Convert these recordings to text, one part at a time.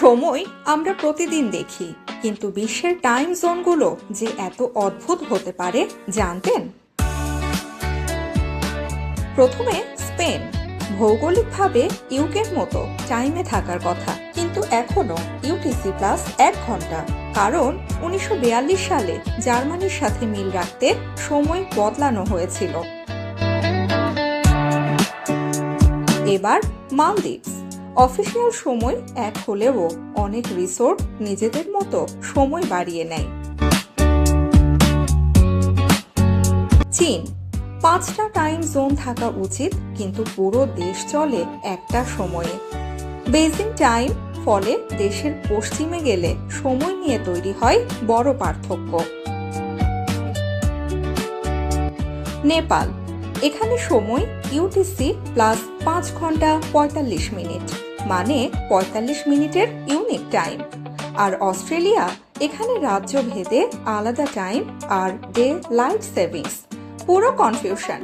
সময় আমরা প্রতিদিন দেখি, কিন্তু বিশ্বের টাইম জোনগুলো যে এত অদ্ভুত হতে পারে জানতেন? প্রথমে স্পেন, ভৌগোলিকভাবে ইউকের মতো টাইমে থাকার কথা, কিন্তু এখনো ইউটিসি প্লাস 1 ঘন্টা, কারণ 1942 সালে জার্মানির সাথে মিল রাখতে সময় বদলানো হয়েছিল। এবার মালদ্বীপস, অফিসিয়াল সময় 1 হলেও অনেক রিসোর্ট নিজেদের মতো সময় বাড়িয়ে নেয়। চীন, 5টা টাইম জোন থাকা উচিত, কিন্তু পুরো দেশ চলে একটা সময়ে। বেজিং টাইম, ফলে দেশের পশ্চিমে গেলে সময় নিয়ে তৈরি হয় বড় পার্থক্য। নেপাল, এখানে সময় ইউটিসি প্লাস 5 ঘন্টা 45 মিনিট, মানে 45 মিনিটের ইউনিক টাইম। আর অস্ট্রেলিয়া, এখানে রাজ্য ভেদে আলাদা টাইম আর ডে লাইট সেভিংস, পুরো কনফিউশন।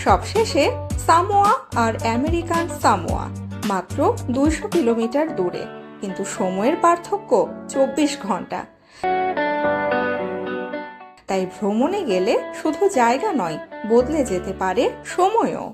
সবশেষে সামোয়া আর আমেরিকান সামোয়া, মাত্র 200 কিলোমিটার দূরে, কিন্তু সময়ের পার্থক্য 24 ঘন্টা। তাই ভ্রমণে গেলে শুধু জায়গা নয়, বদলে যেতে পারে সময়ও।